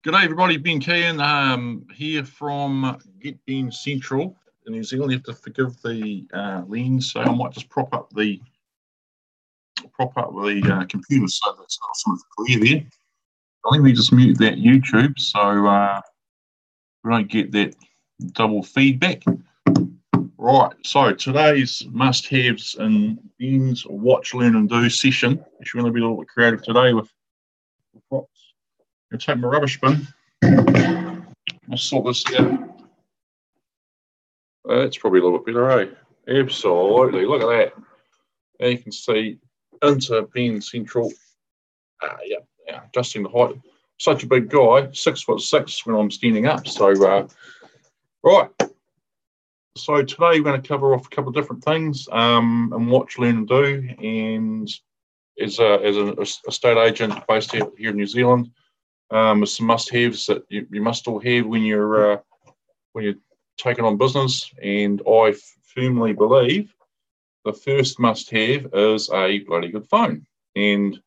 G'day everybody, Ben Kean here from Get Ben Central in New Zealand. You have to forgive the lens, so I might just prop up the computer so that's not some clear there. Let me just mute that YouTube so we don't get that double feedback. Right, so today's must-haves in Ben's Watch, Learn and Do session. Actually, going to be a little bit creative today with props. I'm going to take my rubbish bin. I'll sort this out. That's probably a little bit better, eh? Absolutely. Look at that. There you can see into Ben Central. Yeah, adjusting the height. Such a big guy, 6'6" when I'm standing up. So, right. So today we're going to cover off a couple of different things and Watch, Learn and Do. And as an estate agent based here in New Zealand, with some must-haves that you must all have when you're taking on business. And I firmly believe the first must-have is a bloody good phone. And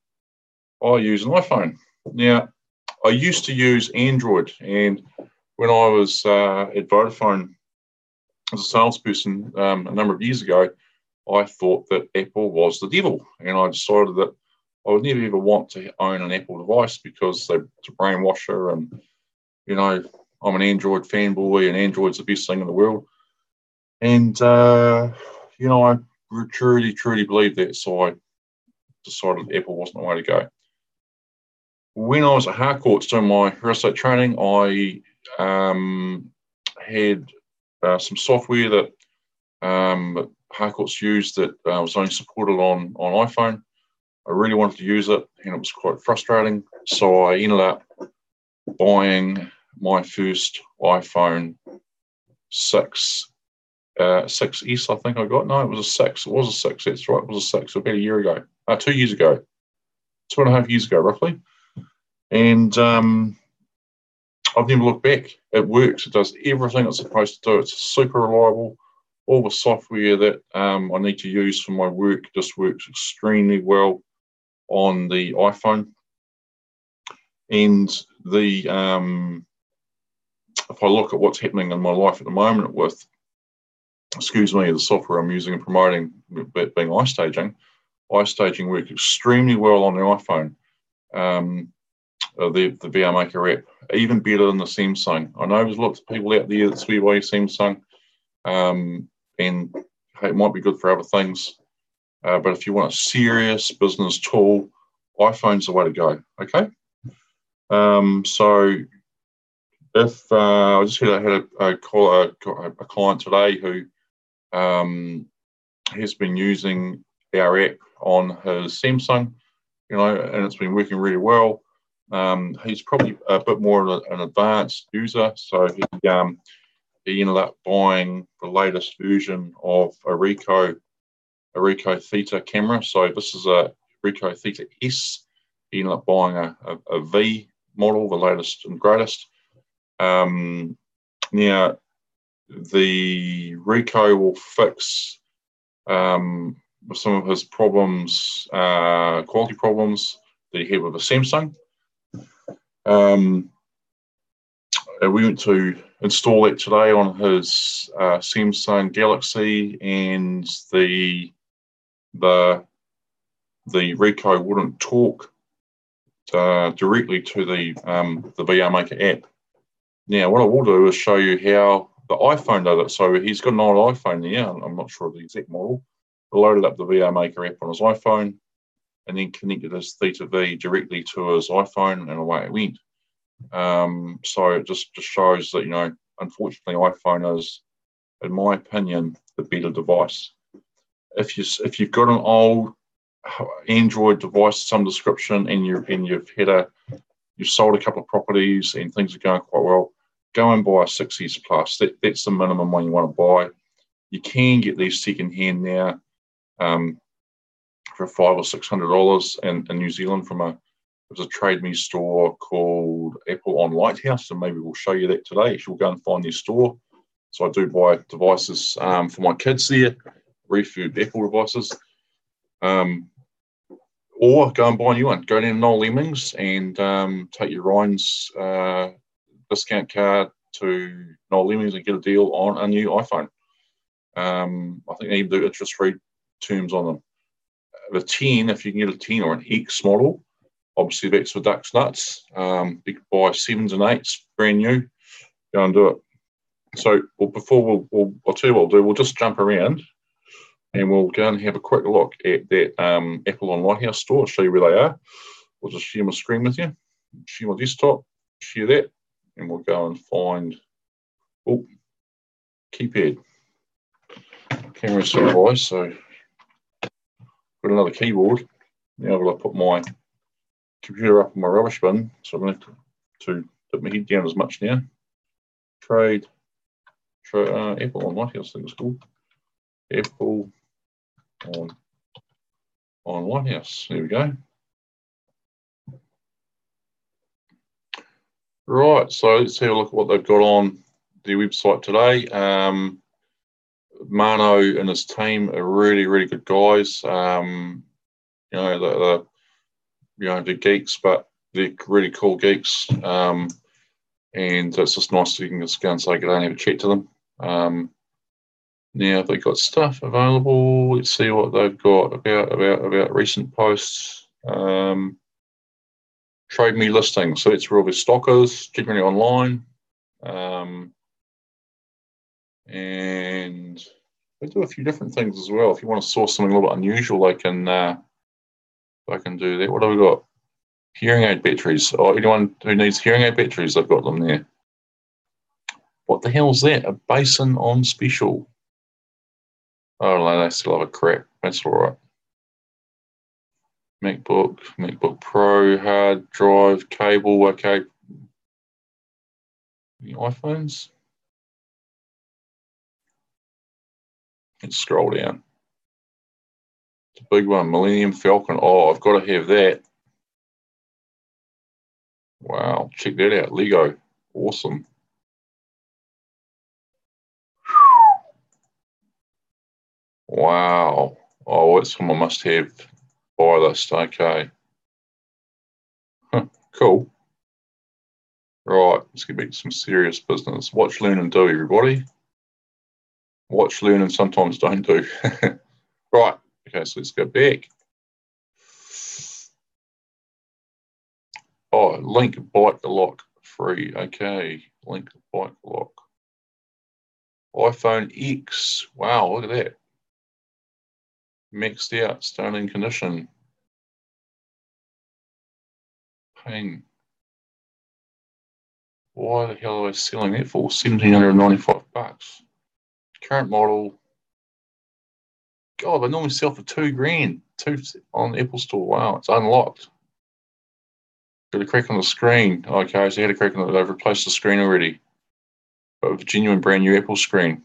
I use an iPhone. Now, I used to use Android, and when I was at Vodafone as a salesperson a number of years ago, I thought that Apple was the devil, and I decided that I would never ever want to own an Apple device because it's a brainwasher, and I'm an Android fanboy, and Android's the best thing in the world. And I truly believe that, so I decided Apple wasn't the way to go. When I was at Harcourts doing my real estate training, I had some software that Harcourts used that was only supported on iPhone. I really wanted to use it, and it was quite frustrating. So I ended up buying my first iPhone 6S, I think I got. No, it was a 6. It was a 6. That's right. It was a 6 about a year ago. 2 years ago. 2.5 years ago, roughly. And I've never looked back. It works. It does everything it's supposed to do. It's super reliable. All the software that I need to use for my work just works extremely well on the iPhone. And if I look at what's happening in my life at the moment with, the software I'm using and promoting, being iStaging works extremely well on the iPhone. The VR Maker app, even better than the Samsung. I know there's lots of people out there that swear by Samsung, and it might be good for other things, but if you want a serious business tool, iPhone's the way to go. Okay. So if I just had a client today who has been using our app on his Samsung, and it's been working really well. He's probably a bit more of an advanced user, so he ended up buying the latest version of a Ricoh Theta camera. So this is a Ricoh Theta S. He ended up buying a V model, the latest and greatest. Now, the Ricoh will fix some of his problems, quality problems that he had with the Samsung. We went to install it today on his Samsung Galaxy, and the Ricoh wouldn't talk directly to the VR Maker app. Now, what I will do is show you how the iPhone does it. So he's got an old iPhone there. I'm not sure of the exact model. I loaded up the VR Maker app on his iPhone, and then connected his Theta V directly to his iPhone, and away it went. So it just shows that, unfortunately, iPhone is, in my opinion, the better device. If you've got an old Android device of some description, and you've sold a couple of properties and things are going quite well, go and buy a 6S Plus. That's the minimum one you want to buy. You can get these second-hand now for $500 or $600 in New Zealand there's a Trade Me store called Apple on Lighthouse, and maybe we'll show you that today. You'll go and find their store. So I do buy devices for my kids there, refurbed Apple devices. or go and buy a new one. Go down to Noel Lemmings and take your Ryan's discount card to Noel Lemmings and get a deal on a new iPhone. I think they even do interest-free terms on them. The 10, if you can get a 10 or an X model, obviously that's for Ducks Nuts. You can buy 7s and 8s, brand new. Go and do it. So before I'll tell you what we'll do. We'll just jump around and we'll go and have a quick look at that Apple on Lighthouse store. I'll show you where they are. We'll just share my screen with you. Share my desktop. Share that. And we'll go and find keypad. Camera's so high, so got another keyboard. Now I've got to put my computer up in my rubbish bin, so I'm going to put my head down as much now. Apple on Lighthouse, I think it's called. Apple on Lighthouse. There we go. Right, so let's have a look at what they've got on their website today. Mano and his team are really, really good guys. They're geeks, but they're really cool geeks. And it's just nice that you can just go and say good day and have a chat to them. Now they've got stuff available. Let's see what they've got about recent posts. Trade me listings. So it's where all the stock is, generally online. And they do a few different things as well. If you want to source something a little bit unusual, they can do that. What have we got? Hearing aid batteries. Oh, anyone who needs hearing aid batteries, they've got them there. What the hell is that? A basin on special. Oh no, they still have a crap. That's all right. MacBook Pro, hard drive, cable. Okay. The iPhones. Let's scroll down. It's a big one, Millennium Falcon. Oh, I've got to have that. Wow, check that out. Lego. Awesome. Wow. Oh, that's some I must have. Buy this. Okay. Cool. Right, let's get back to some serious business. Watch, learn, and do, everybody. Watch, learn, and sometimes don't do. Right. Okay, so let's go back. Oh, Link Bike Lock free. Okay, Link Bike Lock. iPhone X. Wow, look at that. Maxed out, starting condition. Ping. Why the hell are they selling that for? $1,795. Current model. God, they normally sell for $2,000. On the Apple Store. Wow, it's unlocked. Got a crack on the screen. Okay, so you had a crack on it. They've replaced the screen already. But with a genuine brand new Apple screen.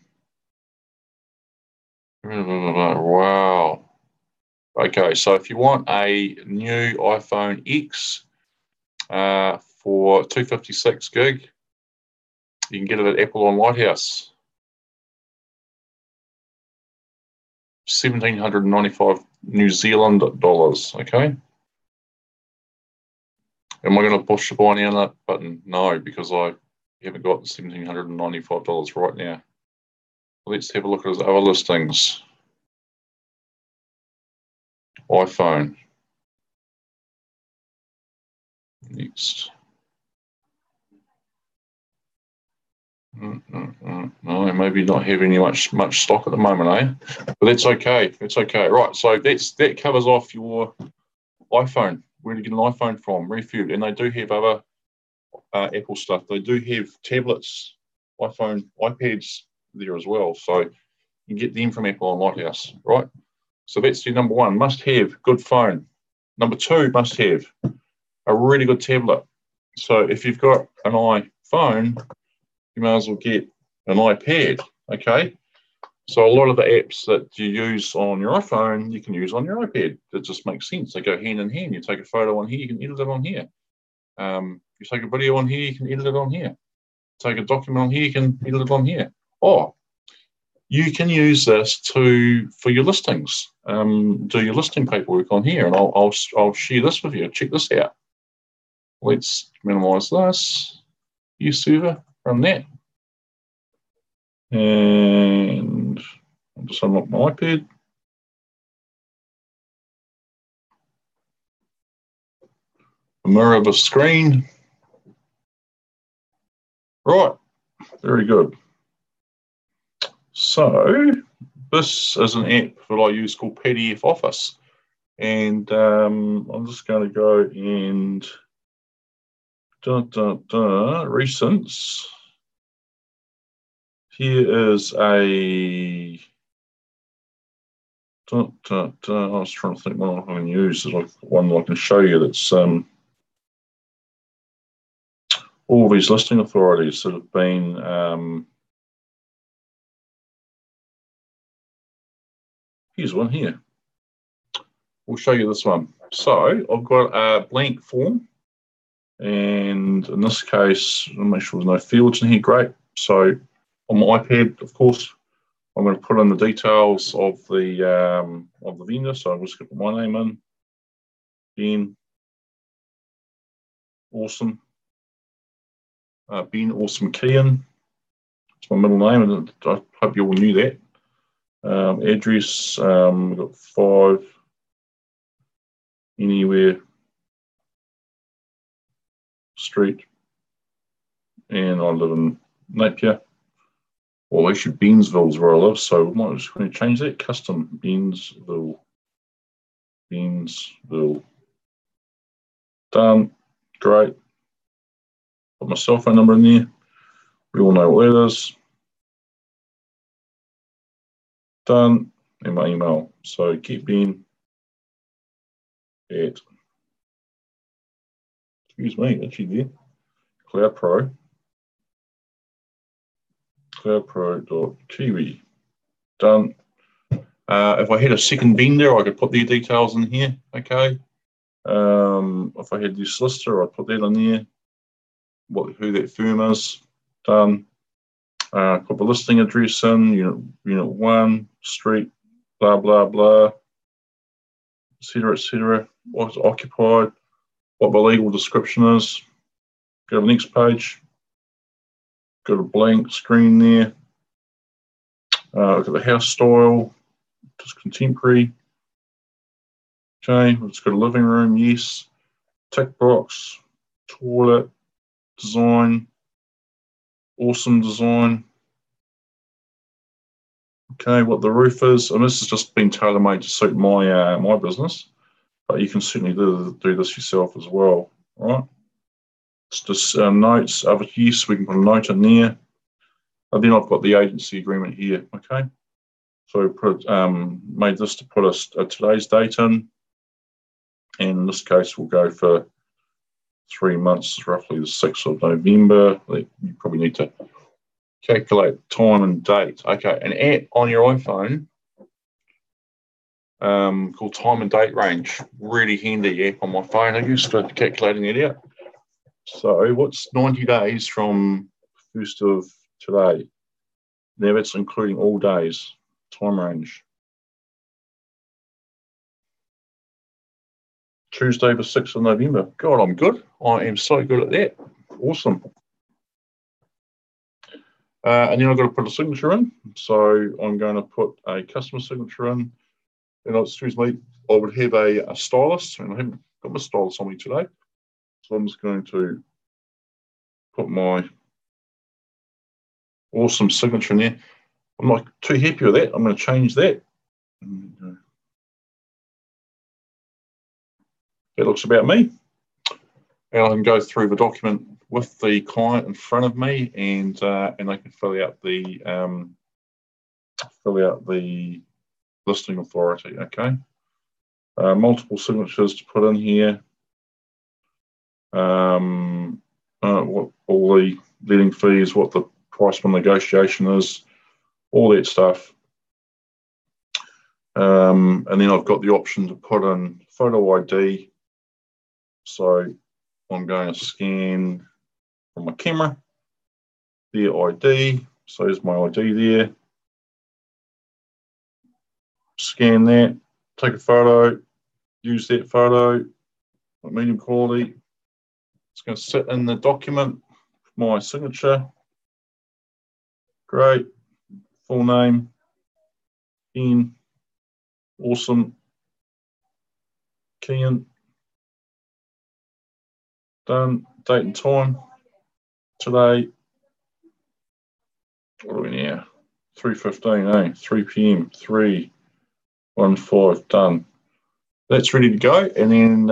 Wow. Okay, so if you want a new iPhone X for 256 gig, you can get it at Apple on Lighthouse. 1,795 New Zealand dollars. Okay. Am I going to push the buy now on that button? No, because I haven't got the $1,795 right now. Let's have a look at his other listings. iPhone. Next. No, maybe not having much stock at the moment, eh? But that's okay. It's okay. Right. So that covers off your iPhone. Where to get an iPhone from? Refued, and they do have other Apple stuff. They do have tablets, iPhone, iPads there as well. So you can get them from Apple on Lighthouse, right? So that's your number one, must have, good phone. Number two, must have a really good tablet. So if you've got an iPhone, you may as well get an iPad, okay? So a lot of the apps that you use on your iPhone, you can use on your iPad. It just makes sense. They go hand in hand. You take a photo on here, you can edit it on here. You take a video on here, you can edit it on here. Take a document on here, you can edit it on here. Oh, you can use this for your listings. Do your listing paperwork on here, and I'll share this with you. Check this out. Let's minimize this. Use server from that, and I'll just unlock my iPad. A mirror of a screen. Right, very good. So this is an app that I use called PDF Office, and I'm just going to go and recents. Here is a. I was trying to think what I can use. Like one that I can show you that's all these listing authorities that have been. Here's one here. We'll show you this one. So I've got a blank form, and in this case, I'll make sure there's no fields in here. Great. So on my iPad, of course, I'm going to put in the details of the vendor. So I'm just going to put my name in. Ben Awesome. Ben Awesome Kean. It's my middle name, and I hope you all knew that. Address, we've got 5 Anywhere Street, and I live in Napier. Well, actually, Beansville is where I live, so we might just going to change that. Custom Beansville. Done. Great. Put my cell phone number in there. We all know what that is. Done. And my email. So get Ben at, excuse me, actually there, cloudpro.kiwi. Done. If I had a second vendor, I could put their details in here. Okay. If I had the solicitor, I'd put that in there. Who that firm is. Done. Put the listing address in, unit 1, street, blah, blah, blah, etc. What's occupied, what the legal description is. Go to the next page. Got a blank screen there. Look at the house style, just contemporary. Okay, it's got a living room, yes. Tick box, toilet, design, awesome design. Okay, what the roof is, and this has just been tailor-made to suit my my business, but you can certainly do this yourself as well, right? It's just notes, yes, we can put a note in there. And then I've got the agency agreement here, okay? So made this to put a today's date in, and in this case we'll go for 3 months, roughly the 6th of November. You probably need to calculate time and date. Okay, an app on your iPhone called Time and Date Range. Really handy app on my phone. I used to calculating it out. So what's 90 days from 1st of today? Now that's including all days, time range. Tuesday the 6th of November. God, I'm good. I am so good at that. Awesome. And then I've got to put a signature in. So I'm going to put a customer signature in. And excuse me, I would have a stylus, and I haven't got my stylus on me today. So I'm just going to put my awesome signature in there. I'm not too happy with that. I'm going to change that. That looks about me. And I can go through the document with the client in front of me, and I can fill out the listing authority. Okay. Multiple signatures to put in here. What all the letting fees, what the price for negotiation is, all that stuff. And then I've got the option to put in photo ID. So I'm going to scan from my camera, their ID. So there's my ID there. scan that, take a photo, use that photo, medium quality. It's going to sit in the document, my signature. Great. Full name. In. Awesome. Key in. Done. Date and time. Today. What are we now? 3:15, 3 p.m. 3:15. Done. That's ready to go. And then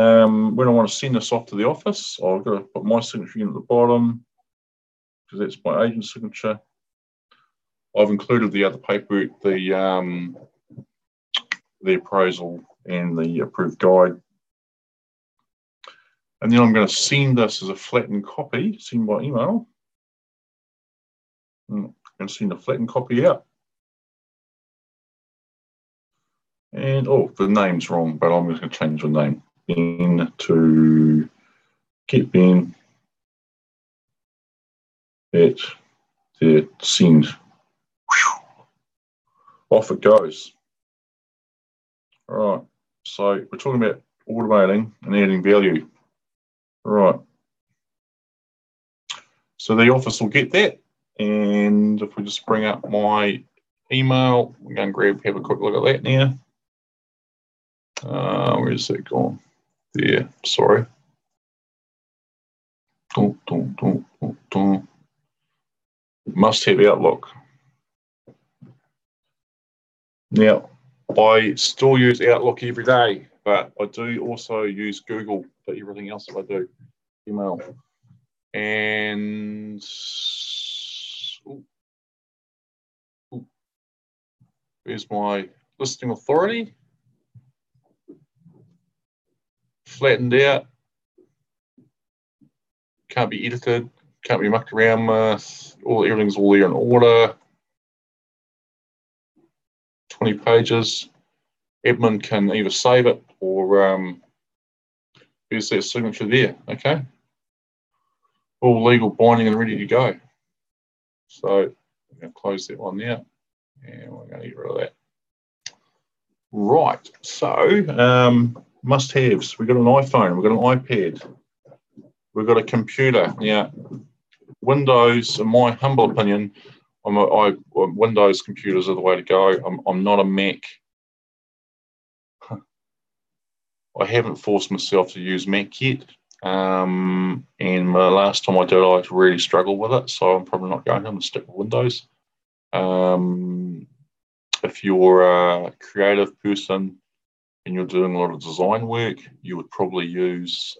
when I want to send this off to the office, I've got to put my signature in at the bottom because that's my agent's signature. I've included the other paperwork, the appraisal and the approved guide. And then I'm going to send this as a flattened copy, send by email. I'm going to send a flattened copy out. And, oh, the name's wrong, but I'm just going to change the name. Ben to get Ben at the send. Off it goes. All right, so we're talking about automating and adding value. All right. So the office will get that. And if we just bring up my email, we're going to have a quick look at that now. Where's that gone? There, sorry. Must have Outlook. Now, I still use Outlook every day, but I do also use Google for everything else that I do. Email. And here's my listing authority. Flattened out. Can't be edited. Can't be mucked around with. Everything's all there in order. 20 pages. Admin can either save it or here's their signature there. Okay. All legal, binding, and ready to go. So I'm going to close that one now, and we're going to get rid of that. Right. So must-haves. We've got an iPhone. We've got an iPad. We've got a computer. Now, Windows, in my humble opinion, Windows computers are the way to go. I'm not a Mac. I haven't forced myself to use Mac yet. And the last time I did, I really struggled with it. So I'm probably not going to. I'm going to stick with Windows. If you're a creative person and you're doing a lot of design work, you would probably use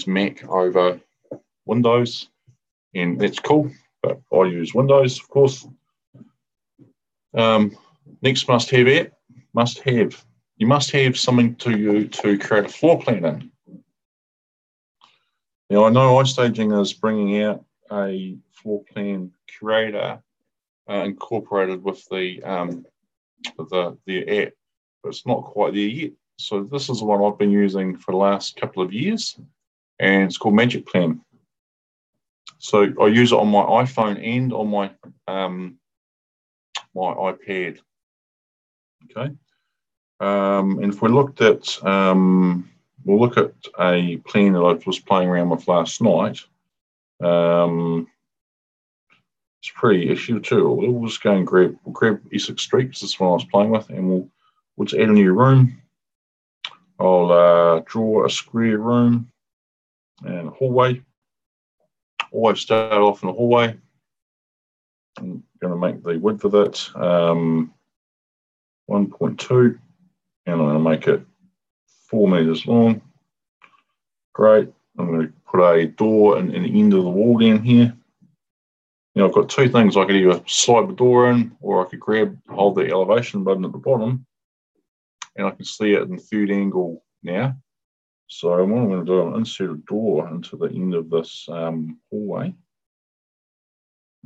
Mac over Windows. And that's cool. But I use Windows, of course. Next must-have app. Must-have. You must have something to create a floor plan in. Now, I know iStaging is bringing out a floor plan creator incorporated with the app, but it's not quite there yet. So this is the one I've been using for the last couple of years, and it's called Magic Plan. So I use it on my iPhone and on my my iPad. Okay. And if we looked at, we'll look at a plan that I was playing around with last night. It's pretty issue too. We'll just go and grab Essex Street, because this is one I was playing with, and we'll just add a new room. I'll draw a square room and a hallway. Always start off in a hallway. I'm going to make the width of it 1.2. And I'm going to make it 4 meters long. Great. I'm going to put a door in the end of the wall down here. Now I've got two things. I could either slide the door in, or I could hold the elevation button at the bottom, and I can see it in third angle now. So what I'm going to do, I'm going to insert a door into the end of this hallway.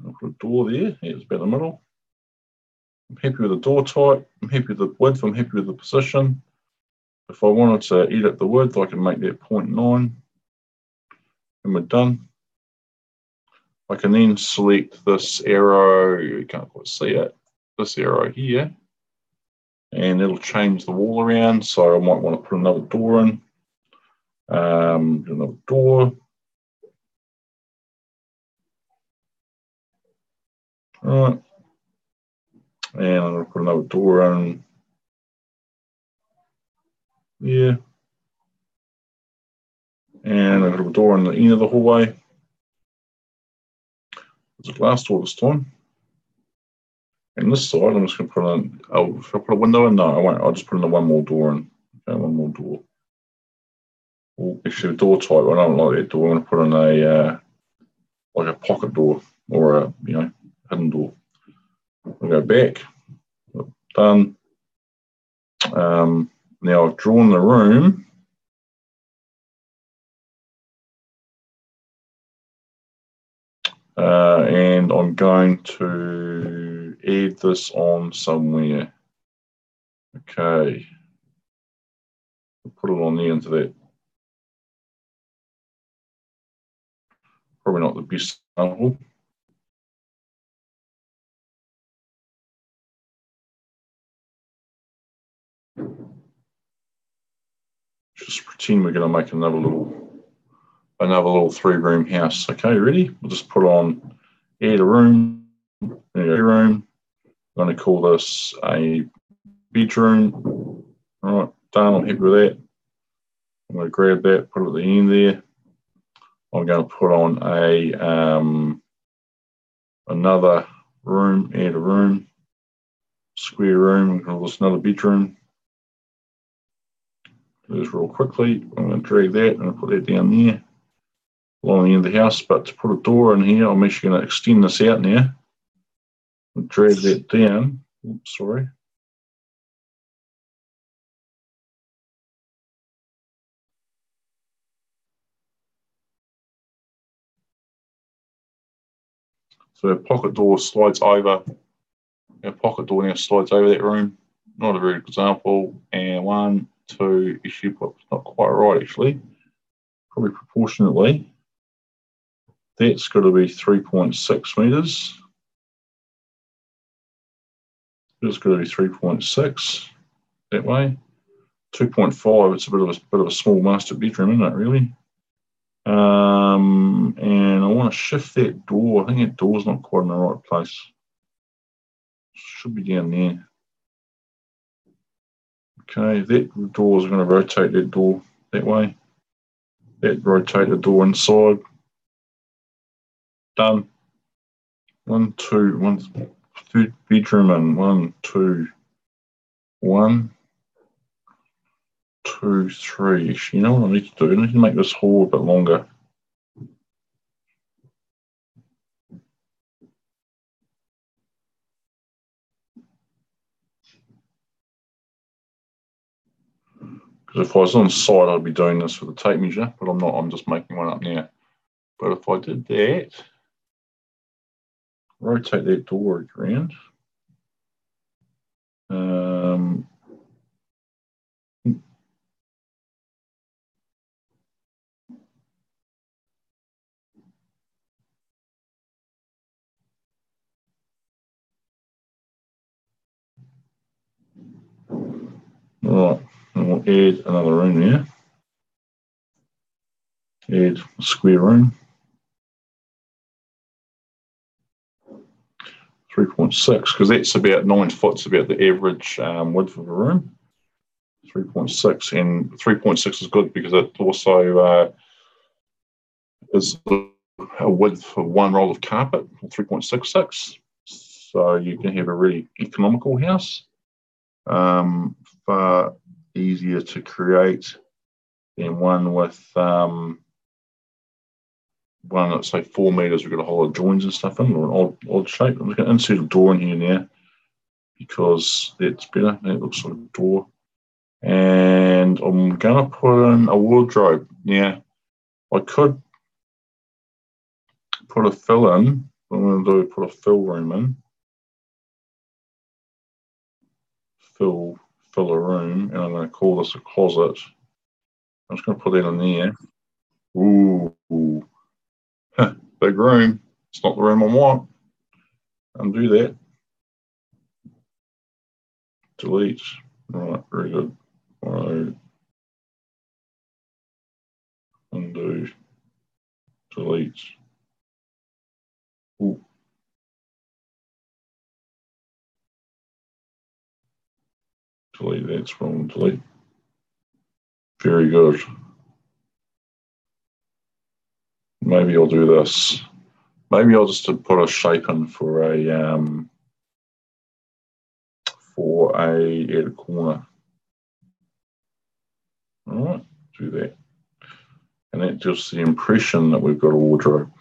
I'll put a door there. It's about the middle. I'm happy with the door type. I'm happy with the width. I'm happy with the position. If I wanted to edit the width, I can make that 0.9. And we're done. I can then select this arrow. You can't quite see it. This arrow here. and it'll change the wall around. So I might want to put another door in. Another door. Right. And I'm going to put another door in. Yeah. And I've got a door on the end of the hallway. There's a glass door this time. And this side, I'm just going to put in. Oh, should I put a window in? No, I won't. I'll just put in one more door in. Okay, one more door. Well, actually, a door type. I don't like that door. I'm going to put in a like a pocket door or a hidden door. I'll go back. Done. Now I've drawn the room. And I'm going to add this on somewhere. Okay. I'll put it on there into that. Probably not the best example. Just pretend we're going to make another little 3-room house. Okay, ready? We'll just put on add a room. Room. I'm going to call this a bedroom. All right, done. I'm happy with that. I'm going to grab that, put it at the end there. I'm going to put on a another room, add a room, square room. I'm going to call this another bedroom. Do this real quickly. I'm going to drag that and put that down there along the end of the house. But to put a door in here, I'm actually going to extend this out now. And drag that down. Oops, sorry. So our pocket door slides over. Our pocket door now slides over that room. Not a very good example. And 1, 2, issue, not quite right actually. Probably proportionately. That's got to be 3.6 metres. That's got to be 3.6 that way. 2.5. It's a bit of a small master bedroom, isn't it? Really. And I want to shift that door. I think that door's not quite in the right place. Should be down there. Okay, that door is going to rotate that door that way. That rotate the door inside. Done. 1, 2, 1, third bedroom and 1, 2, 1, 2, 3. Actually, you know what I need to do? I need to make this hall a bit longer. Because if I was on the side, I'd be doing this with a tape measure, but I'm not. I'm just making one up now. But if I did that, rotate that door around. Right, and we'll add another room there. Add a square room. 3.6, because that's about 9 foot. It's about the average width of a room. 3.6, and 3.6 is good because it also is a width of one roll of carpet, 3.66. So you can have a really economical house. Far easier to create than one with one that's say 4 meters. We've got a whole lot of joins and stuff in, or an odd shape. I'm just going to insert a door in here now because that's better. That looks like a door. And I'm going to put in a wardrobe. Now, I could put a fill in. What I'm going to do is put a fill room in. Fill a room, and I'm going to call this a closet. I'm just going to put that in there. Ooh. Big room. It's not the room I want. Undo that. delete. Right, very good. Right. Undo, delete. Ooh. Delete, that's wrong, delete. Very good. Maybe I'll do this. Maybe I'll just put a shape in for a add corner. All right, do that. And that gives the impression that we've got a wardrobe.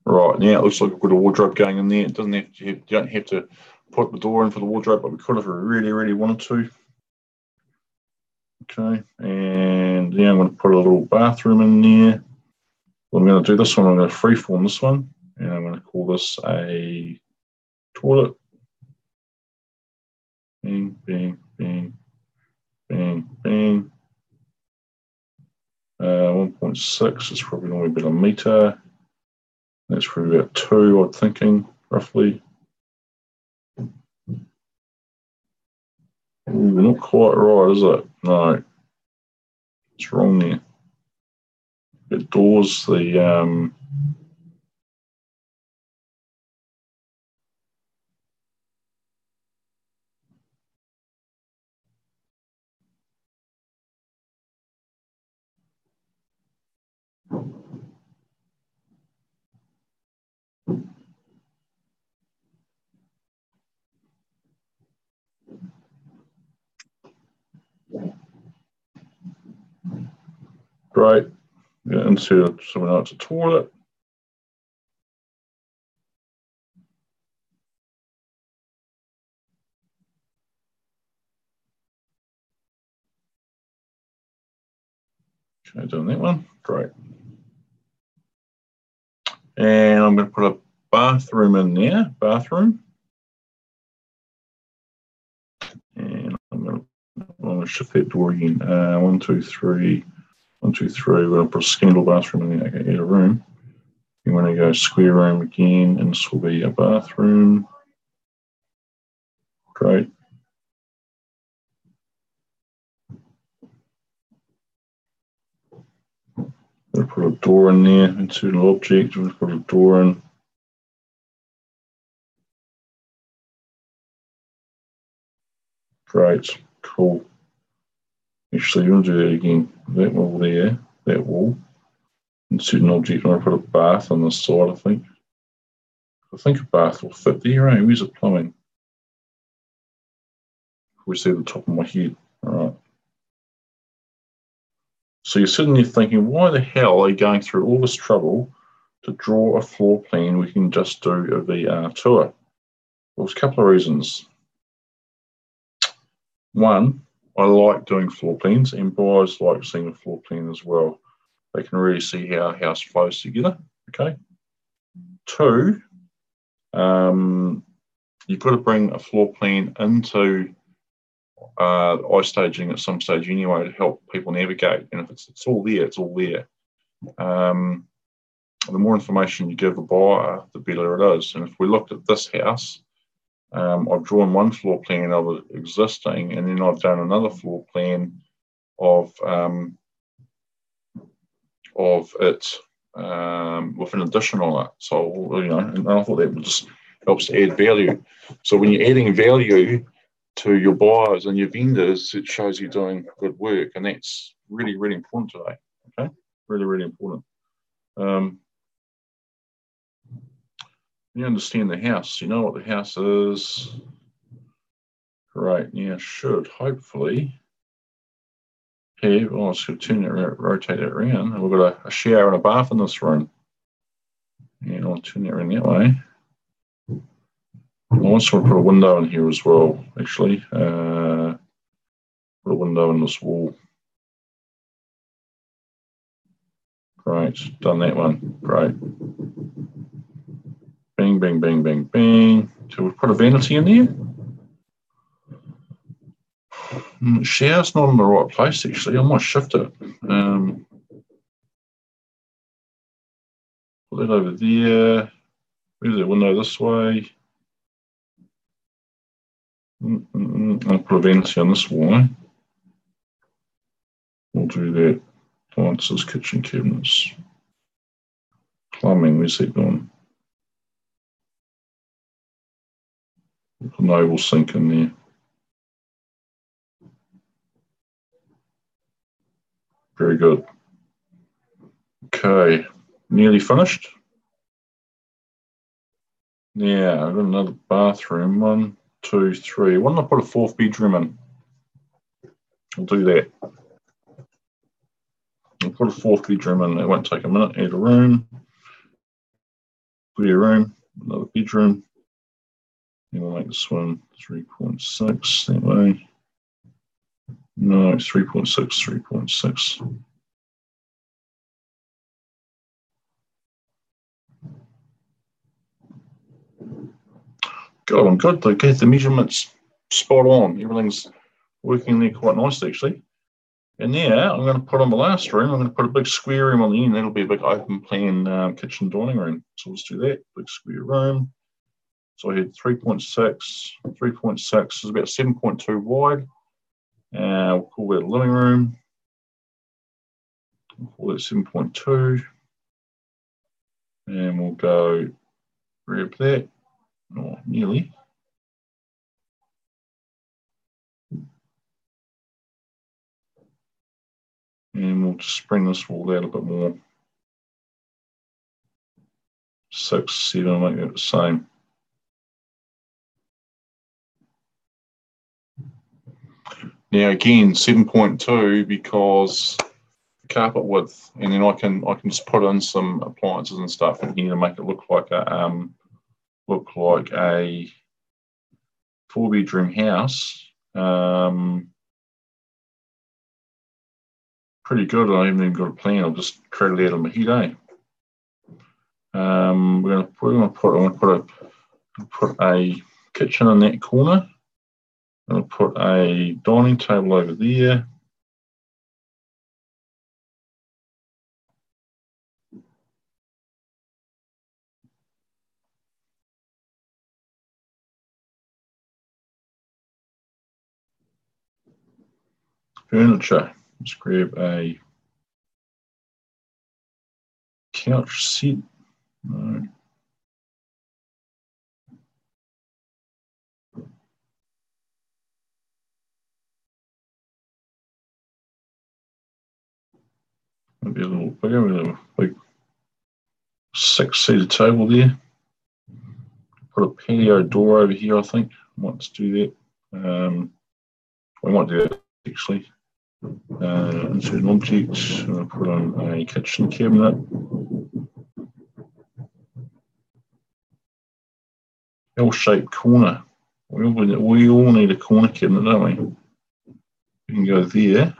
Right, now it looks like we've got a wardrobe going in there. It doesn't have to, you don't have to put the door in for the wardrobe, but we could if we really, really wanted to. Okay, and now I'm going to put a little bathroom in there. Well, I'm going to do this one, I'm going to freeform this one, and I'm going to call this a toilet. Bang, bang, bang, bang, bang. 1.6 is probably going to be about a metre. That's probably about 2, I'm thinking, roughly. Ooh, not quite right, is it? No. It's wrong there. It doors the great. Yeah, insert so we know it's a toilet. Okay, doing that one. Great. And I'm going to put a bathroom in there. Bathroom. And I'm going to shift that door again. 1, 2, 3. 1, 2, 3. We're going to put a scandal bathroom in there. Okay, add a room. You want to go square room again, and this will be a bathroom. Great. We'll put a door in there, insert an object, we'll put a door in. Great, cool. Actually, you want to do that again. That wall there, that wall. Insert an object, and I'll put a bath on this side, I think. I think a bath will fit there, eh? Where's the plumbing? We see the top of my head. All right. So you're sitting there thinking, why the hell are you going through all this trouble to draw a floor plan? We can just do a VR tour. Well, there's a couple of reasons. One, I like doing floor plans, and buyers like seeing a floor plan as well. They can really see how a house flows together. Okay. Two, you've got to bring a floor plan into iStaging at some stage anyway to help people navigate. And if it's all there, it's all there. The more information you give the buyer, the better it is. And if we looked at this house, I've drawn one floor plan of it existing, and then I've done another floor plan of it with an addition on it. So, you know, and I thought that just helps to add value. So when you're adding value to your buyers and your vendors, it shows you're doing good work, and that's really, really important today. Okay, really, really important. You understand the house. You know what the house is. Great. Now should hopefully have. Well, let's turn it, rotate it around. And we've got a shower and a bath in this room. And I'll turn it around that way. I also want to put a window in here as well, actually. Put a window in this wall. Great, done that one. Great. Bang, bang, bang, bang, bang. So we've put a vanity in there. Shower's not in the right place, actually. I might shift it. Put that over there. Move the window this way. I'll put a vanity on this wall. We'll do that. Appliances, kitchen cabinets. Plumbing, where's that going? Put an oval sink in there. Very good. Okay, nearly finished. Now, I've got another bathroom. 1, 2, 3. Why don't I put a 4th bedroom in? I'll do that. I'll put a 4th bedroom in. It won't take a minute. Add a room. Clear room. Another bedroom. And we'll make this one 3.6 that way. No, it's 3.6, 3.6. God, I'm good. Okay, the measurements spot on. Everything's working there quite nice, actually. And now I'm going to put on the last room. I'm going to put a big square room on the end. That'll be a big open plan kitchen dining room. So let's do that. Big square room. So I had 3.6. 3.6 is about 7.2 wide. We'll call that a living room. We'll call that 7.2. And we'll go grab that. Oh, nearly. And we'll just bring this wall out a bit more. 6, 7, make it the same. Now again, 7.2 because carpet width, and then I can just put in some appliances and stuff in here to make it look like a 4-bedroom house. Pretty good. I haven't even got a plan. I'll just create it out of my head, eh? I'm gonna put a kitchen in that corner. I'm gonna put a dining table over there. Furniture. Let's grab a couch set. No. Maybe a little bigger. We have a big 6-seater table there. Put a patio door over here, I think. Might just do that. We might do that actually. Insert an object. Put on a kitchen cabinet. L-shaped corner. We all need a corner cabinet, don't we? We can go there.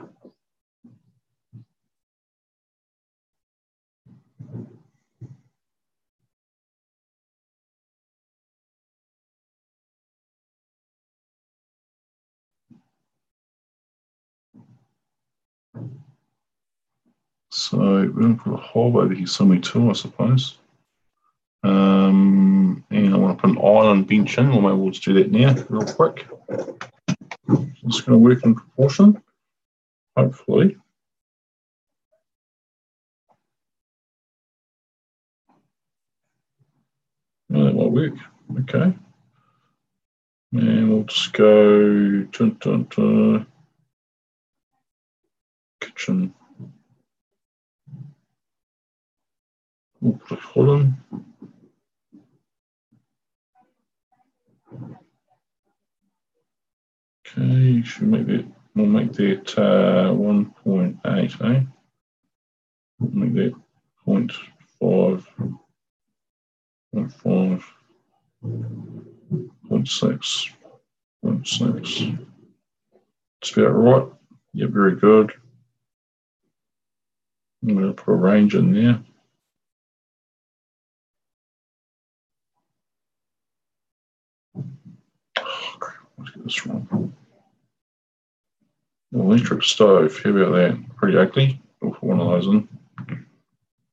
So we're going to put a hob over here somewhere too, I suppose. And I want to put an island bench in. Well, maybe we'll just do that now, real quick. It's going to work in proportion, hopefully. No, that might work. Okay. And we'll just go kitchen. We'll put a hood in. Okay, should make that. We'll make that 1.8, eh? We'll make that 0.5, 0.5, 0.6, 0.6. It's about right. Yeah, very good. I'm going to put a range in there. Oh, crap, let's get this wrong. Electric stove, how about that? Pretty ugly. I'll put one of those in.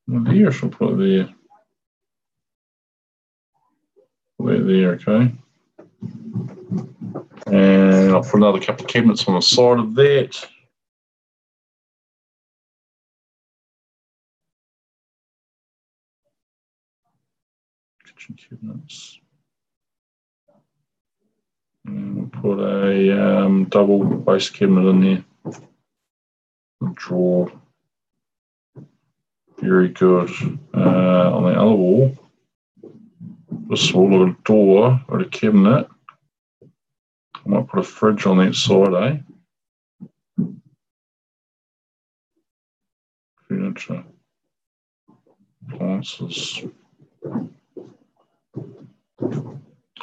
There, I shall put it there. Put that there, okay. And I'll put another couple of cabinets on the side of that. Kitchen cabinets. And we'll put a double base cabinet in there. A drawer. Very good. On the other wall, just a little door or a cabinet. I might put a fridge on that side, Furniture. Appliances.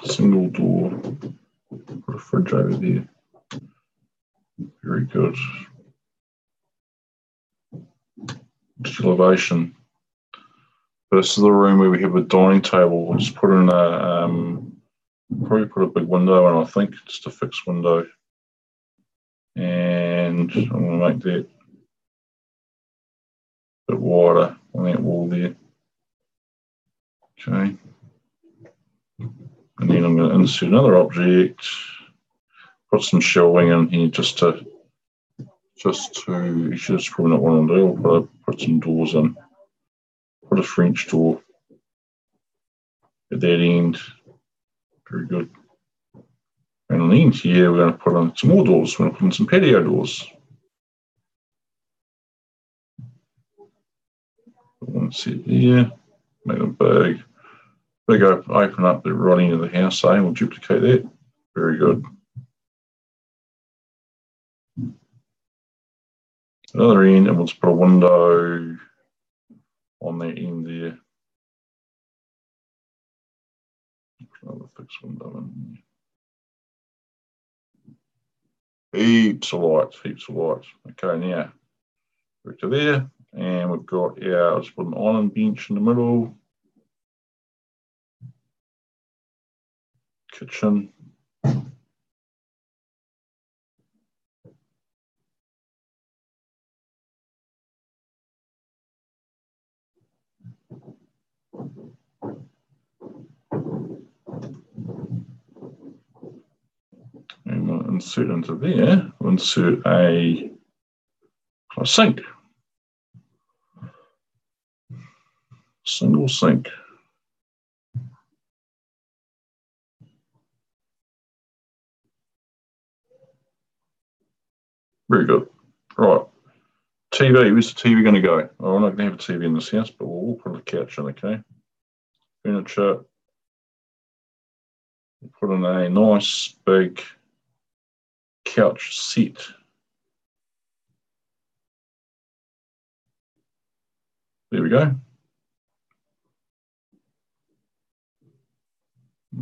Single door. Put a fridge over there. Very good. Elevation. This is the room where we have a dining table. We'll just put in probably put a big window in, I think, just a fixed window. And I'm going to make that a bit wider on that wall there. Okay. And then I'm going to insert another object, put some shelving in here just to you should just probably not want to do. I'll put some doors in. Put a French door at that end. Very good. And on the end here, we're going to put in some more doors. We're going to put in some patio doors. One set there. Make them big. Big open up the right end of the house, we'll duplicate that. Very good. Another end, and we'll just put a window on that end there. Another fixed window in there. Heaps of lights, heaps of lights. Okay, now back to there, and we've got our, let's put an island bench in the middle. Kitchen. And we'll insert into there, we'll insert a sink. Single sink. Very good. Right. TV, where's the TV going to go? Oh, we're not going to have a TV in this house, but we'll put a couch in, okay? Furniture. We'll put in a nice big couch set. There we go.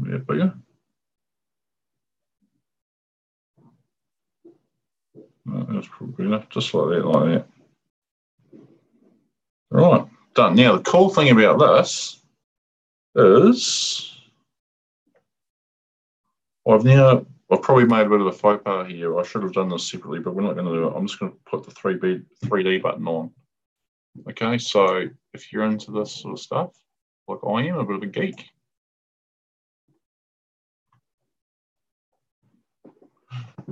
Yeah, bigger. No, that's probably enough, just like that, like that. Right, done. Now, the cool thing about this is I've probably made a bit of a faux pas here. I should have done this separately, but we're not going to do it. I'm just going to put the 3D button on. Okay, so if you're into this sort of stuff, like I am, a bit of a geek,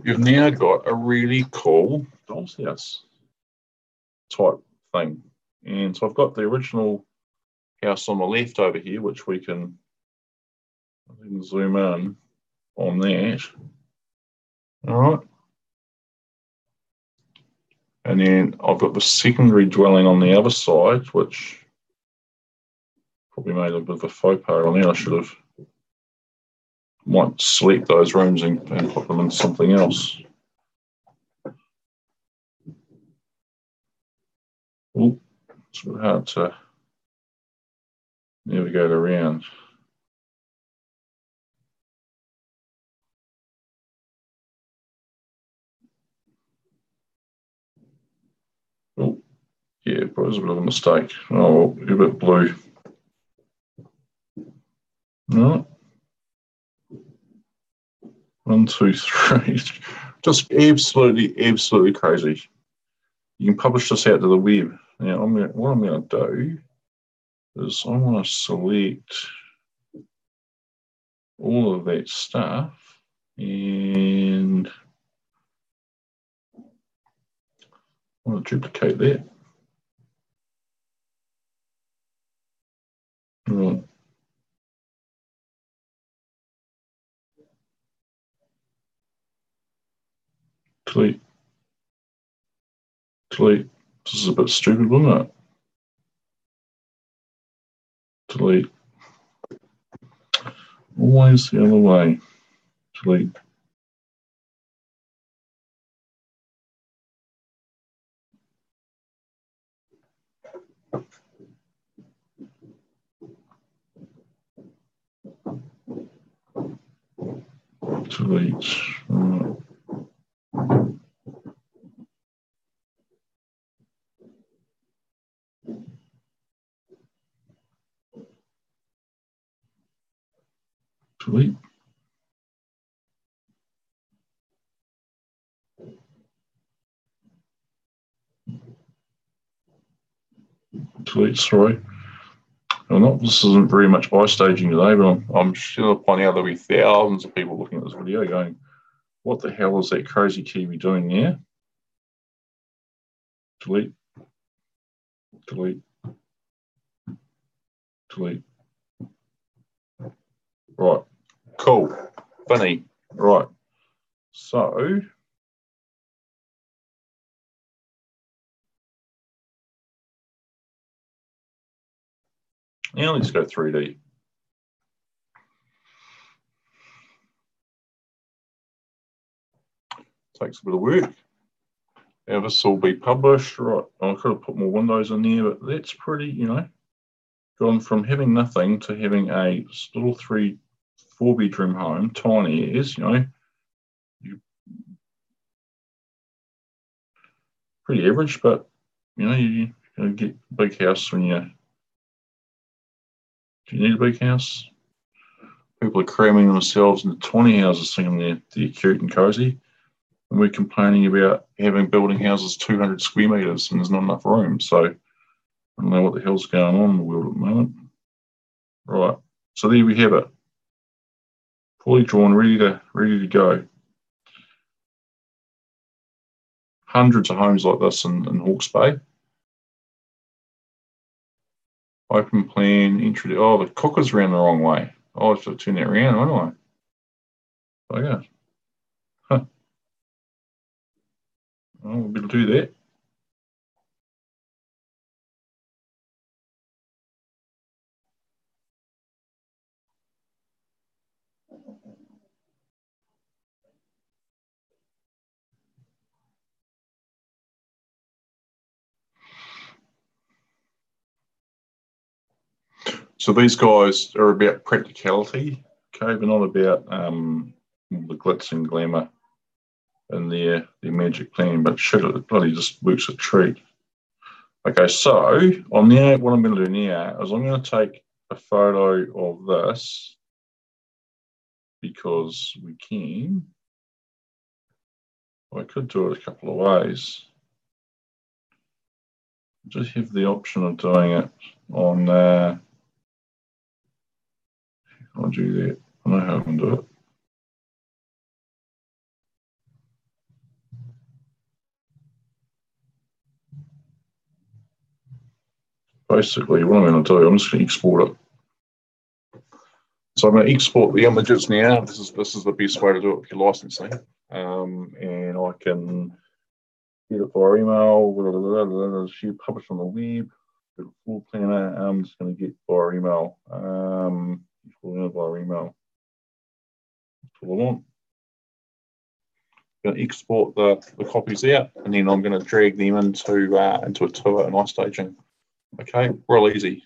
you've now got a really cool doll's house type thing. And so I've got the original house on the left over here, which we can zoom in on that. All right. And then I've got the secondary dwelling on the other side, which probably made a bit of a faux pas on there. I should have might select those rooms and put them in something else. Oh, it's a bit hard to navigate around. Oh, yeah, it was a bit of a mistake. Oh, a bit blue. No. 1, 2, 3. Just absolutely crazy. You can publish this out to the web. Now, what I'm going to do is I want to select all of that stuff and I want to duplicate that. Right. Delete. This is a bit stupid, wasn't it? Delete. Always the other way. Delete. Delete. Right. Delete. Delete, sorry. Well, this isn't very much eye staging today, but I'm sure to point out there'll be thousands of people looking at this video going, what the hell is that crazy Kiwi doing there? Delete. Delete. Delete. Right. Cool. Funny. Right. So now let's go 3D. Takes a bit of work. Now this will be published. Right. I could have put more windows in there, but that's pretty, gone from having nothing to having a little 4-bedroom home, tiny as, pretty average, but you get a big house when do you need a big house? People are cramming themselves into tiny houses thinking they're cute and cozy. And we're complaining about building houses 200 square metres and there's not enough room. So I don't know what the hell's going on in the world at the moment. Right. So there we have it. Fully drawn, ready to go. Hundreds of homes like this in Hawke's Bay. Open plan, entry. Oh, the cooker's ran the wrong way. Oh, I should turn that around, won't I? Okay. Huh. Well, we'll better do that. So these guys are about practicality, okay? They're not about the glitz and glamour in their magic plan, but shit, it bloody just works a treat. Okay, so what I'm going to do now is I'm going to take a photo of this because we can. I could do it a couple of ways. Just have the option of doing it on. I'll do that. I know how I can do it. Basically, what I'm going to do, I'm just going to export it. So I'm going to export the images now. This is the best way to do it with your licensing, and I can get it via email. Share, publish on the web. Floor planner. I'm just going to get via email. Via email. That's all I want. I'm going to export the copies out, and then I'm going to drag them into a tour and iStaging. Okay, real easy,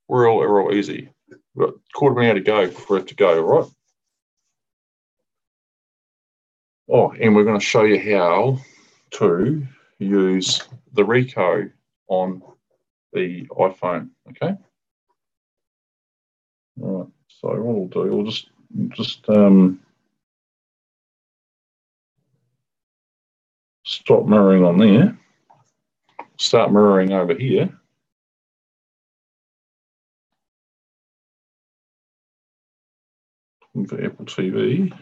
real easy. We've got a quarter of an hour to go for it to go, right? Oh, and we're going to show you how to use the Ricoh on the iPhone, okay? All right, so what we'll do, we'll just stop mirroring on there. Start mirroring over here. For Apple TV.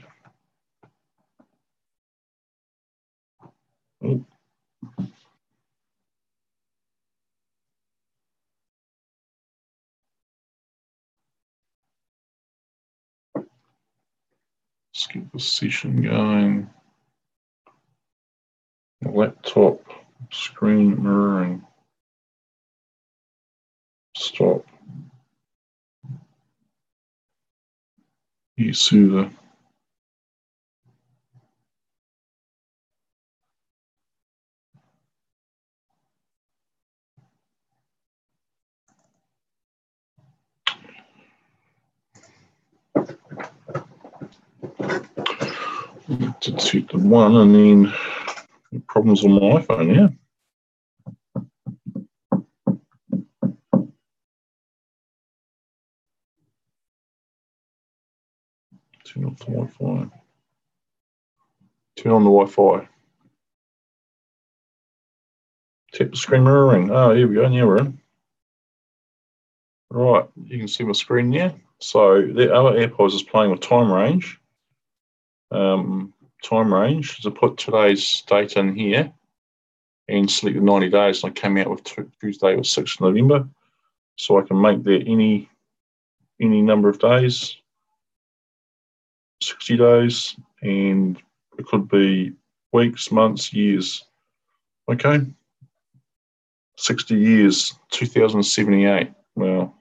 Oh. Let's get the session going. Laptop screen mirroring. Stop. eSUDA. Detect the one and then problems on my iPhone, yeah. Turn off the Wi-Fi. Turn on the Wi-Fi. Tap the screen mirroring. Oh, here we go. Now we're in. Right, you can see my screen there. So the other AirPods is playing with time range. Time range. So put today's date in here and select the 90 days. And I came out with Tuesday was 6th of November. So I can make that any number of days, 60 days, and it could be weeks, months, years. Okay. 60 years, 2078. Well,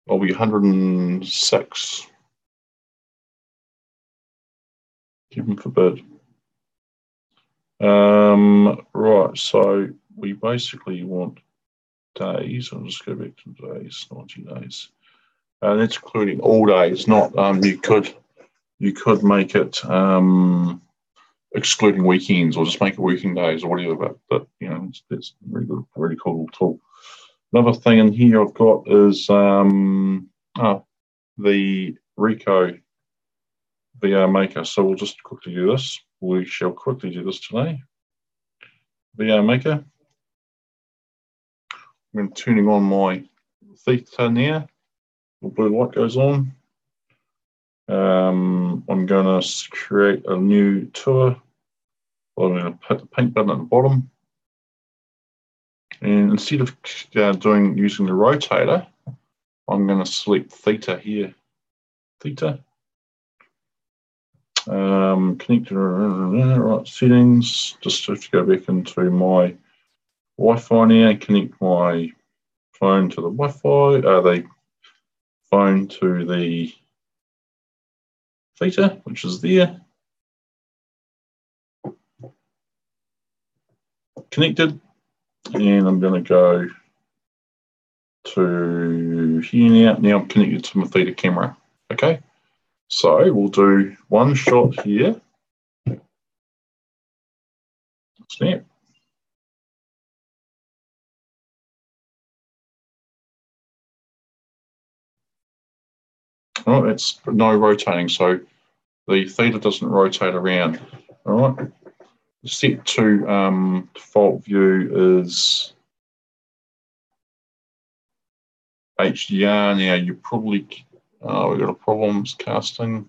I'll be 106. Heaven forbid. Right, so we basically want days. I'll just go back to days, 90 days. And that's including all days, not you could make it excluding weekends, or just make it working days or whatever, but you know, that's really good, really cool tool. Another thing in here I've got is the Ricoh VR Maker. So we'll just quickly do this. We shall quickly do this today. VR Maker. I'm turning on my theta now. The blue light goes on. I'm going to create a new tour. I'm going to hit the pink button at the bottom. And instead of using the rotator, I'm going to select theta here. Theta. Connect to right settings. Just have to go back into my Wi-Fi now. Connect my phone to the Wi-Fi. The phone to the theta, which is there. Connected. And I'm going to go to here now. Now I'm connected to my theta camera. Okay. So we'll do one shot here. Snap. Oh, it's no rotating, so the theta doesn't rotate around. All right. Set to default view is HDR. Now you probably we've got a problems casting.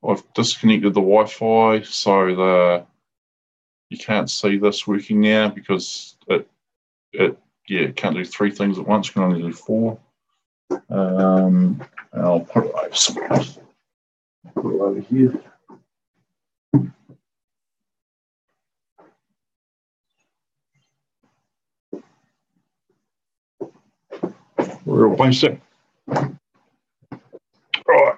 I've disconnected the Wi-Fi, so you can't see this working now because it can't do 3 things at once. It can only do 4. I'll put it over somewhere. Put it over here. Real basic. Right.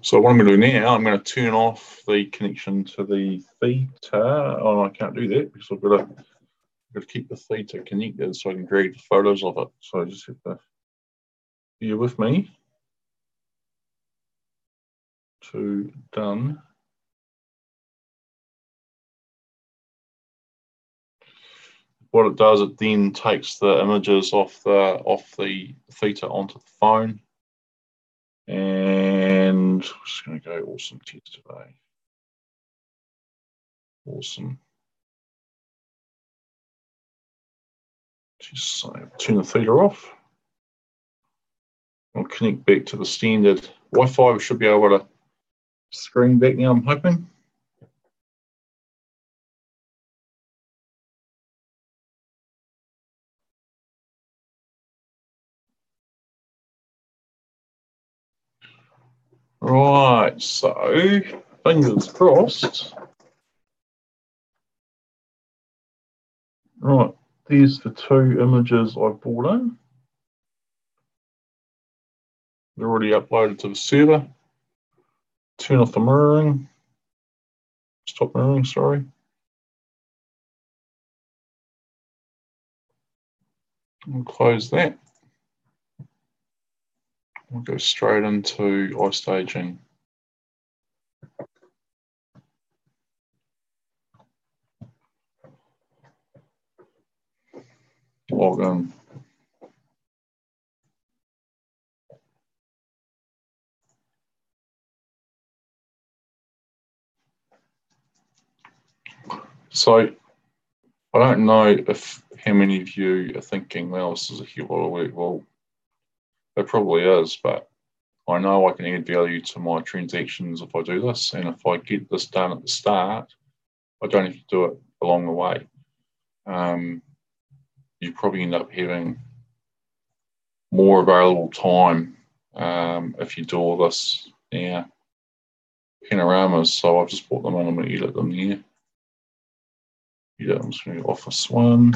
So what I'm going to do now, I'm going to turn off the connection to the theta. Oh, I can't do that because I've got to keep the theta connected so I can create the photos of it. So I just have to bear with me. To done. What it does, it then takes the images off the theta onto the phone. And I'm just going to go awesome test today. Awesome. Just turn the theta off. I'll connect back to the standard Wi-Fi. We should be able to screen back now, I'm hoping. Right, so fingers crossed. Right, there's the two images I've brought in. They're already uploaded to the server. Turn off the mirroring. Stop mirroring, sorry. We'll close that. We'll go straight into iStaging. Log in. So I don't know how many of you are thinking, well, this is a huge lot of work. Well, it probably is, but I know I can add value to my transactions if I do this. And if I get this done at the start, I don't have to do it along the way. You probably end up having more available time if you do all this now. Panoramas, so I've just brought them in. I'm going to edit them here. Yeah, I'm just going to go Office 1.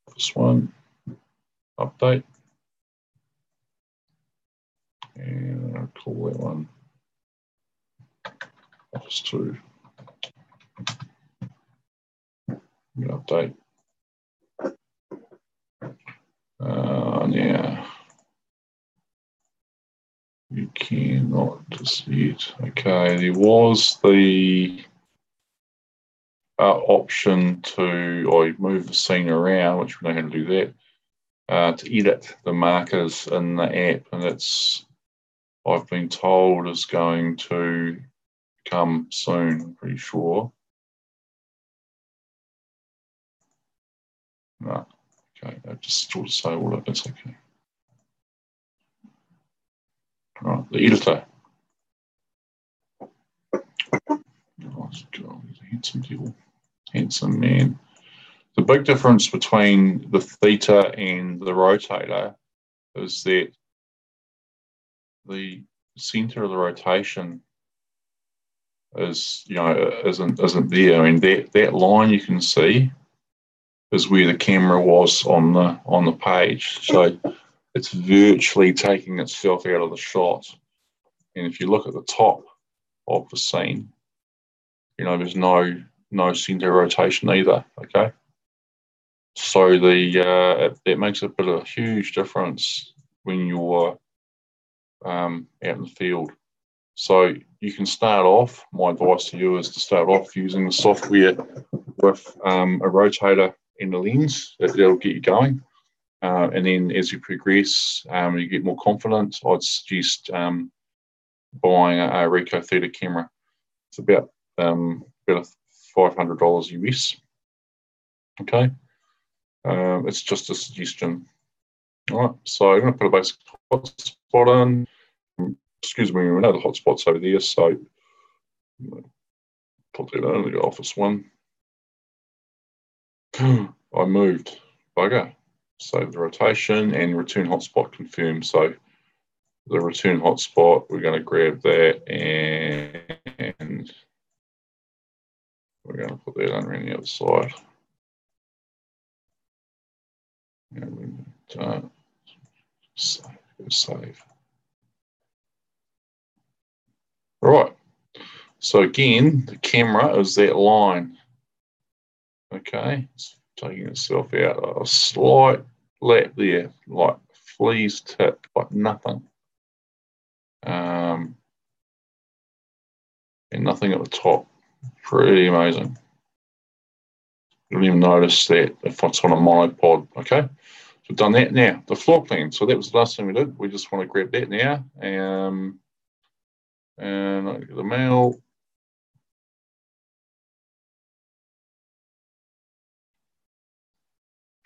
Office 1. Update. And I'll call that one Office 2. Update. Now, you cannot dispute. Okay, there was the option to move the scene around, which we know how to do that, to edit the markers in the app, and it's, I've been told, is going to come soon, I'm pretty sure. No, okay, I just sort of say all of it's okay. Right, the editor. Oh, handsome devil, handsome man. The big difference between the theta and the rotator is that the center of the rotation is, isn't there. I mean, that line you can see is where the camera was on the page. So it's virtually taking itself out of the shot. And if you look at the top of the scene, there's no center rotation either. Okay. So that makes a bit of a huge difference when you're out in the field. So you can start off, my advice to you is to start off using the software with a rotator and a lens. That'll get you going. And then as you progress, you get more confident, I'd suggest buying a Ricoh Theta camera. It's about $500 US. Okay. It's just a suggestion. All right, so I'm going to put a basic hotspot in. Excuse me, we know the hotspot's over there, so put that in, the Office 1. I moved, bugger. Save the rotation and return hotspot confirmed. So the return hotspot, we're going to grab that and we're going to put that on around the other side. And save. Right. So again, the camera is that line. Okay, it's taking itself out a slight lap there, like flea's tip, like nothing. And nothing at the top. Pretty amazing. You don't even notice that if it's on a monopod. Okay, we've done that now. The floor plan. So that was the last thing we did. We just want to grab that now. And I get the mail.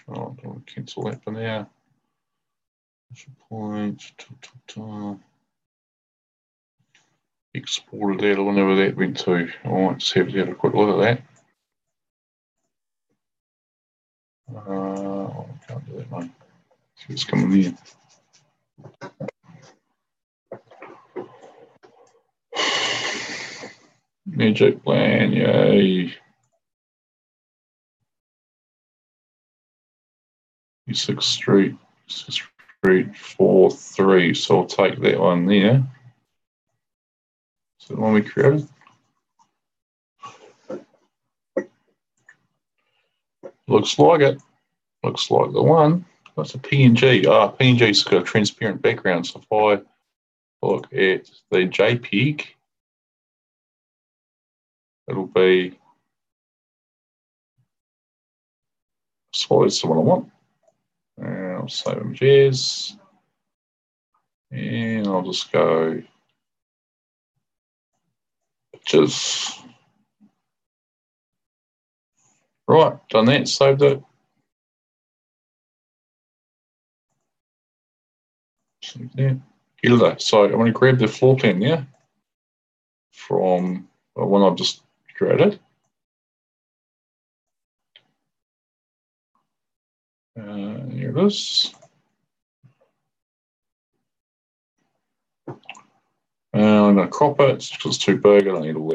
Oh, I'm going to cancel that for now. Points. Exported that or whenever that went to. I might just have to have a quick look at that. I can't do that, mate. See what's coming in. Magic plan, yay. E6 Street, 4-3. So I'll take that one there. So the one we created. Looks like it. Looks like the one. That's a PNG. PNG's got a transparent background. So if I look at the JPEG, it'll be solid. That's the one I want. And I'll save images. And I'll just go pictures. Right, done that, saved it. Save that. Hilda. So I'm going to grab the floor plan now from the one I've just created. Here it is. I'm going to crop it because it's too big. I don't need all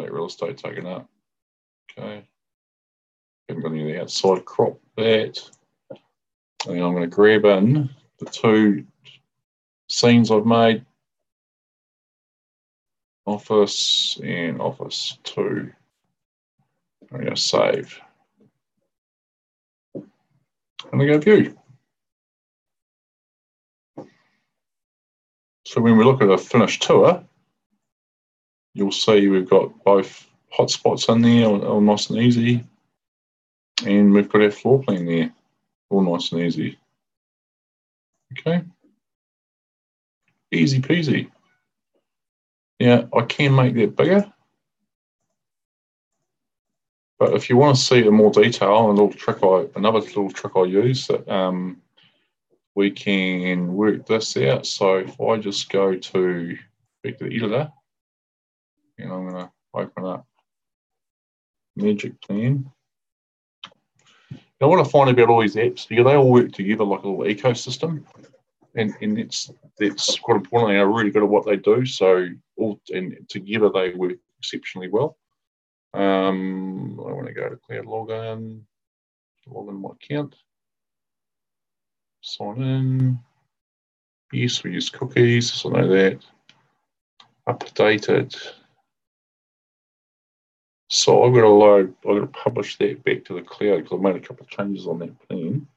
that real estate taken up. Okay. Haven't got any of the outside. Crop that. And I'm going to grab in the two scenes I've made. Office and Office 2. I'm going to save. And we go view. So when we look at a finished tour, you'll see we've got both hotspots in there, all nice and easy. And we've got our floor plan there, all nice and easy. Okay. Easy peasy. Now, I can make that bigger. But if you want to see it in more detail, another little trick I use that we can work this out. So if I just go back to the editor, and I'm going to open up Magic Plan. Now, what I find about all these apps, they all work together like a little ecosystem, and that's quite important. They are really good at what they do. So together they work exceptionally well. I want to go to Cloud Login, log in my account, sign in. Yes, we use cookies, so I know that. Updated. So I've got to publish that back to the cloud because I've made a couple of changes on that plan.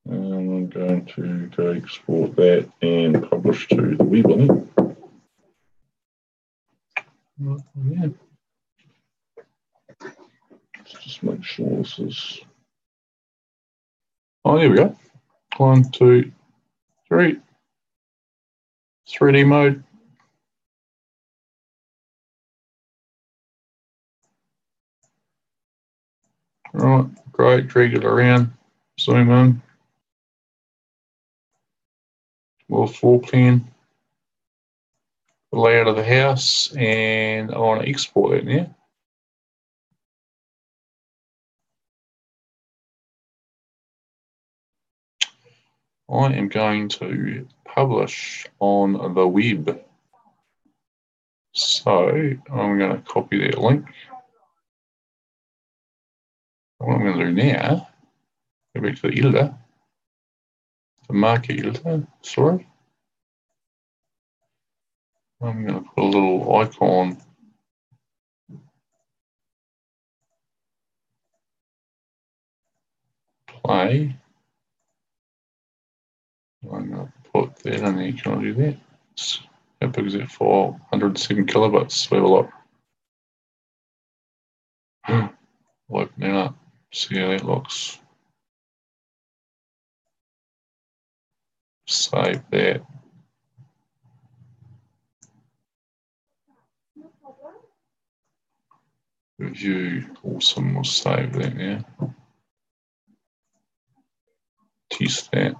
And I'm going to go export that and publish to the web link. Yeah. Let's just make sure this is. Oh, there we go. 1, 2, 3. 3D mode. Right, great. Drag it around. Zoom in. Well, floor plan. The layout of the house, and I want to export that now. I am going to publish on the web. So I'm going to copy that link. What I'm going to do now, go back to the editor, the market editor, sorry. I'm going to put a little icon play. I'm going to put that in there. Can I do that? How big is that file? 107 kilobytes. We have a lot. Open that up. See how that looks. Save that. Review. Awesome. We'll save that now. Test that.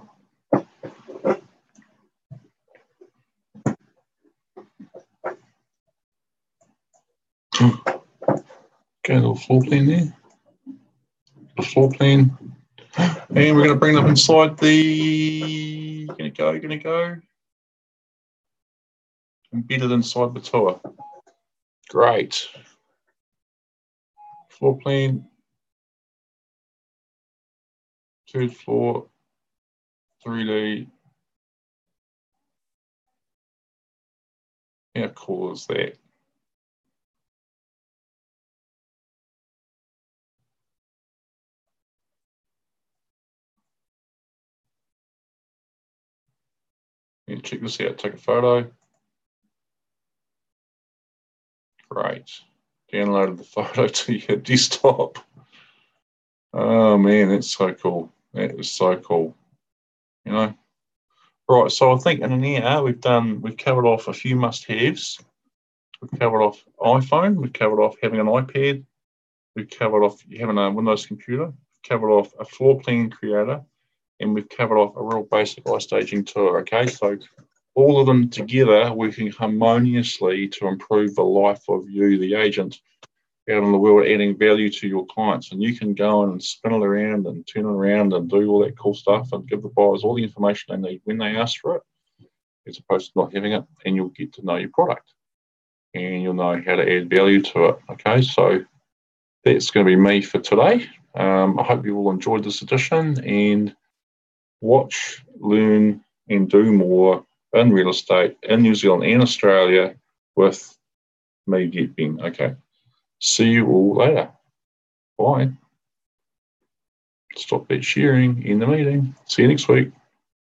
Okay, little floor plan there. The floor plan. And we're going to bring them inside the. Gonna go. Embedded inside the tour. Great. Floor plan. Third floor. 3D. How cool is that? Yeah, check this out. Take a photo. Great. Downloaded the photo to your desktop. Oh man, that's so cool. That is so cool. You know. Right, so I think in an hour we've covered off a few must-haves. We've covered off iPhone, we've covered off having an iPad, we've covered off having a Windows computer, we've covered off a floor plan creator, and we've covered off a real basic iStaging tour, okay? So all of them together working harmoniously to improve the life of you, the agent, out in the world, adding value to your clients. And you can go in and spin it around and turn it around and do all that cool stuff and give the buyers all the information they need when they ask for it, as opposed to not having it, and you'll get to know your product and you'll know how to add value to it. Okay, so that's going to be me for today. I hope you all enjoyed this edition, and watch, learn, and do more in real estate in New Zealand and Australia with me, Get Ben. Okay, see you all later. Bye. Stop that sharing in the meeting. See you next week.